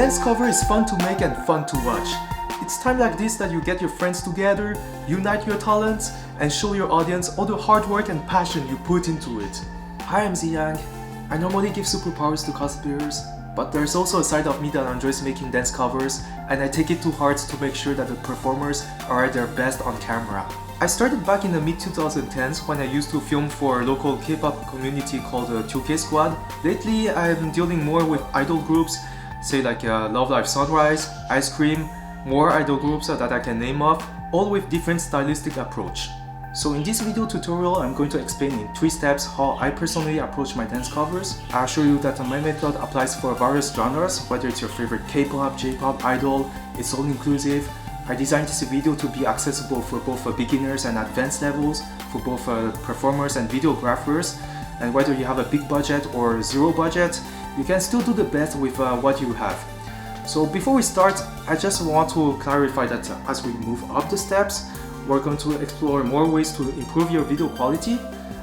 dance cover is fun to make and fun to watch. It's time like this that you get your friends together, unite your talents, and show your audience all the hard work and passion you put into it. Hi, I'm Ziyang. I normally give superpowers to cosplayers, but there's also a side of me that enjoys making dance covers, and I take it to heart to make sure that the performers are at their best on camera. I started back in the mid-2010s when I used to film for a local K-pop community called the 2K Squad. Lately, I'm dealing more with idol groups, say like Love Live Sunrise, Ice Cream, more idol groups that I can name off, all with different stylistic approach. So in this video tutorial, I'm going to explain in 3 steps how I personally approach my dance covers. I'll show you that my method applies for various genres, whether it's your favorite K-pop, J-pop, idol, it's all inclusive. I designed this video to be accessible for both beginners and advanced levels, for both performers and videographers. And whether you have a big budget or zero budget, you can still do the best with what you have. So before we start, I just want to clarify that as we move up the steps, we're going to explore more ways to improve your video quality,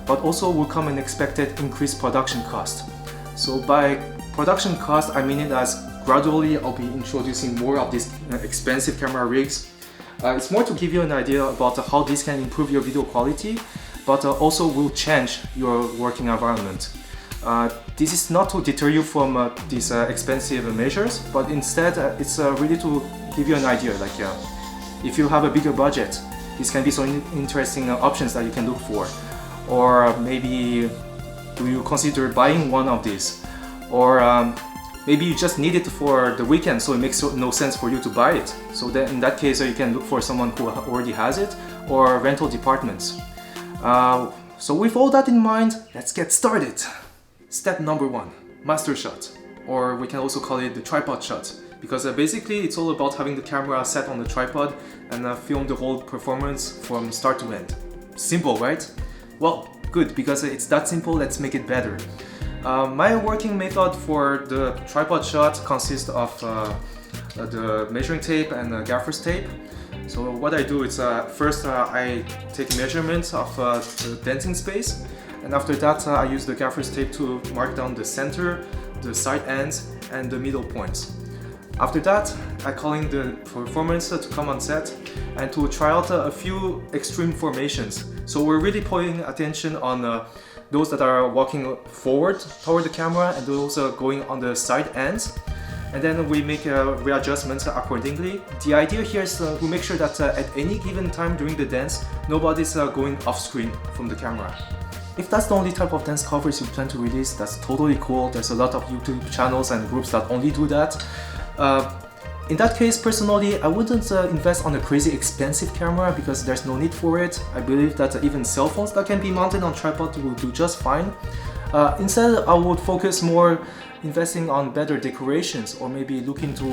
but also will come an expected increased production cost. So by production cost, I mean it as gradually I'll be introducing more of these expensive camera rigs. It's more to give you an idea about how this can improve your video quality, but also will change your working environment. This is not to deter you from these expensive measures, but instead it's really to give you an idea, like if you have a bigger budget, these can be some interesting options that you can look for. Or maybe do you consider buying one of these? Or maybe you just need it for the weekend, so it makes no sense for you to buy it. So then in that case, you can look for someone who already has it, or rental departments. So with all that in mind, let's get started. Step number 1, master shot, or we can also call it the tripod shot, because basically it's all about having the camera set on the tripod and film the whole performance from start to end. Simple, right? Well, good, because it's that simple, let's make it better. My working method for the tripod shot consists of the measuring tape and gaffer's tape. So what I do is first I take measurements of the dancing space, and after that I use the gaffer's tape to mark down the center, the side ends and the middle points. After that I call in the performance to come on set and to try out a few extreme formations. So we're really paying attention on those that are walking forward toward the camera and those going on the side ends. And then we make readjustments accordingly. The idea here is to make sure that at any given time during the dance, nobody's going off screen from the camera. If that's the only type of dance covers you plan to release, that's totally cool. There's a lot of YouTube channels and groups that only do that. In that case, personally, I wouldn't invest on a crazy expensive camera because there's no need for it. I believe that even cell phones that can be mounted on tripod will do just fine. Instead, I would focus more investing on better decorations, or maybe look into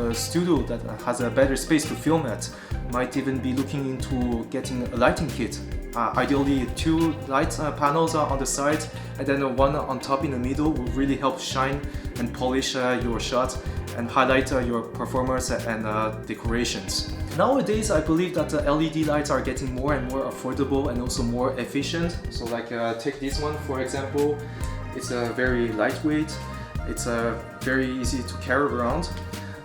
a studio that has a better space to film at. Might even be looking into getting a lighting kit. Ideally 2 light panels on the side and then one on top in the middle will really help shine and polish your shot and highlight your performers and decorations. Nowadays I believe that LED lights are getting more and more affordable and also more efficient. So like take this one for example. It's very lightweight, it's very easy to carry around,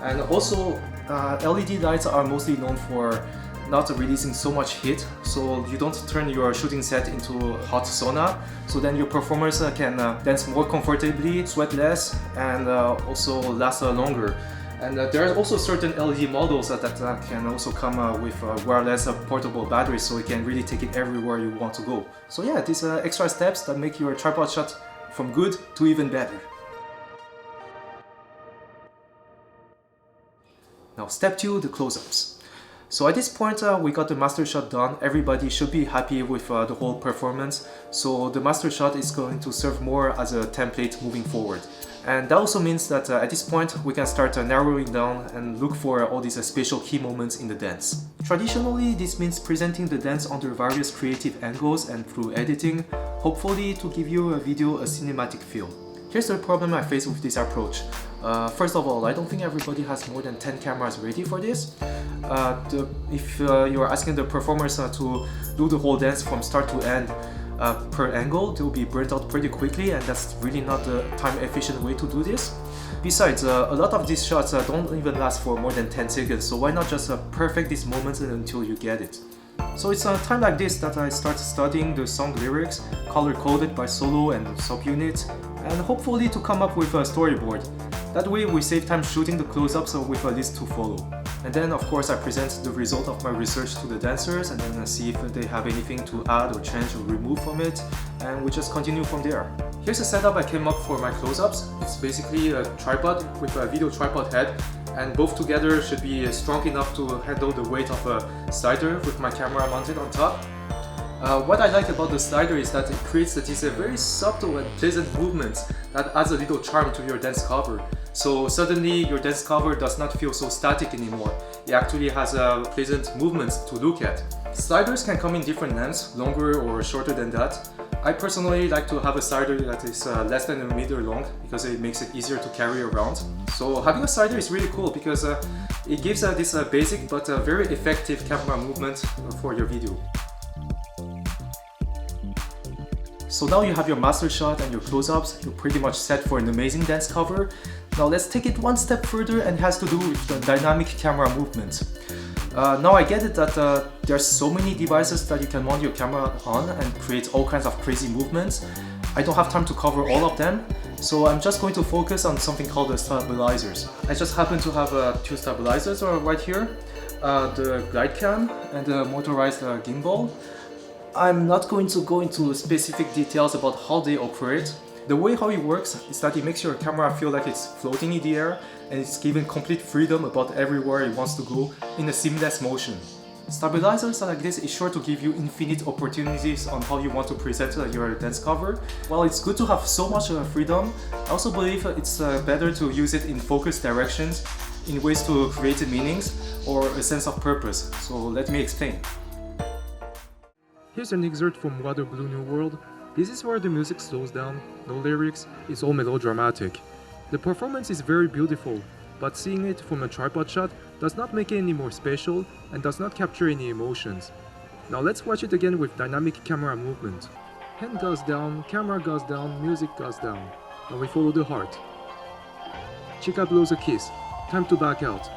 and also LED lights are mostly known for not releasing so much heat, so you don't turn your shooting set into hot sauna, so then your performers can dance more comfortably, sweat less, and also last longer. And there are also certain LED models that can also come with wireless portable batteries, so you can really take it everywhere you want to go. So yeah, these extra steps that make your tripod shot from good to even better. Now step 2, the close-ups. So at this point we got the master shot done. Everybody should be happy with the whole performance. So the master shot is going to serve more as a template moving forward. And that also means that at this point we can start narrowing down and look for all these special key moments in the dance. Traditionally, this means presenting the dance under various creative angles and through editing, hopefully to give you a video a cinematic feel. Here's the problem I face with this approach. First of all, I don't think everybody has more than 10 cameras ready for this. If you're asking the performers to do the whole dance from start to end, per angle, they'll be burnt out pretty quickly, and that's really not the time efficient way to do this. Besides, a lot of these shots don't even last for more than 10 seconds, so why not just perfect these moments until you get it. So it's a time like this that I start studying the song lyrics, color-coded by solo and subunit, and hopefully to come up with a storyboard. That way we save time shooting the close-ups with a list to follow. And then of course I present the result of my research to the dancers and then see if they have anything to add or change or remove from it, and we just continue from there. Here's a setup I came up for my close-ups. It's basically a tripod with a video tripod head, and both together should be strong enough to handle the weight of a slider with my camera mounted on top. What I like about the slider is that it creates these very subtle and pleasant movements that adds a little charm to your dance cover. So suddenly your dance cover does not feel so static anymore. It actually has pleasant movements to look at. Sliders can come in different lengths, longer or shorter than that. I personally like to have a slider that is less than a meter long because it makes it easier to carry around. So having a slider is really cool because it gives this basic but very effective camera movement for your video. So now you have your master shot and your close-ups, you're pretty much set for an amazing dance cover. Now let's take it one step further, and it has to do with the dynamic camera movement. Now I get it that there's so many devices that you can mount your camera on and create all kinds of crazy movements. I don't have time to cover all of them, so I'm just going to focus on something called the stabilizers. I just happen to have two stabilizers right here, the glide cam and the motorized gimbal. I'm not going to go into specific details about how they operate. The way how it works is that it makes your camera feel like it's floating in the air and it's given complete freedom about everywhere it wants to go in a seamless motion. Stabilizers like this is sure to give you infinite opportunities on how you want to present your dance cover. While it's good to have so much freedom, I also believe it's better to use it in focused directions, in ways to create meanings or a sense of purpose. So let me explain. Here's an excerpt from Water Blue New World. This is where the music slows down, no lyrics, it's all melodramatic. The performance is very beautiful, but seeing it from a tripod shot does not make it any more special and does not capture any emotions. Now let's watch it again with dynamic camera movement. Hand goes down, camera goes down, music goes down. Now we follow the heart. Chica blows a kiss, time to back out.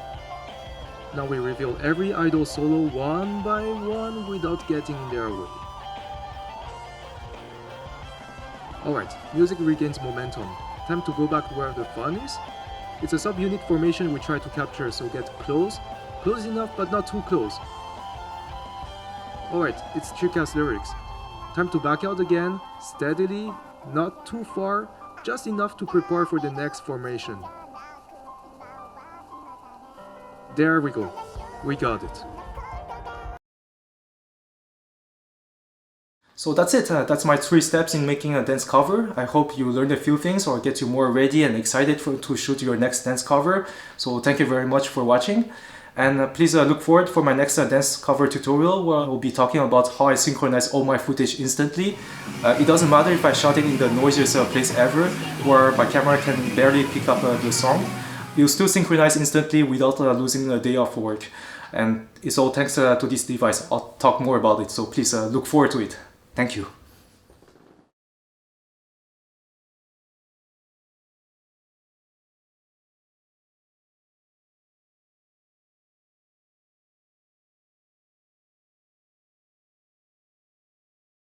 Now we reveal every idol solo one by one without getting in their way. Alright, music regains momentum. Time to go back where the fun is. It's a subunit formation we try to capture, so get close enough but not too close. Alright, it's Chica's lyrics. Time to back out again, steadily, not too far, just enough to prepare for the next formation. There we go, we got it. So that's it, that's my 3 steps in making a dance cover. I hope you learned a few things or get you more ready and excited to shoot your next dance cover. So thank you very much for watching. And please look forward for my next dance cover tutorial where I will be talking about how I synchronize all my footage instantly. It doesn't matter if I shot it in the noisiest place ever, where my camera can barely pick up the song. You'll still synchronize instantly without losing a day of work. And it's all thanks to this device. I'll talk more about it, so please look forward to it. Thank you.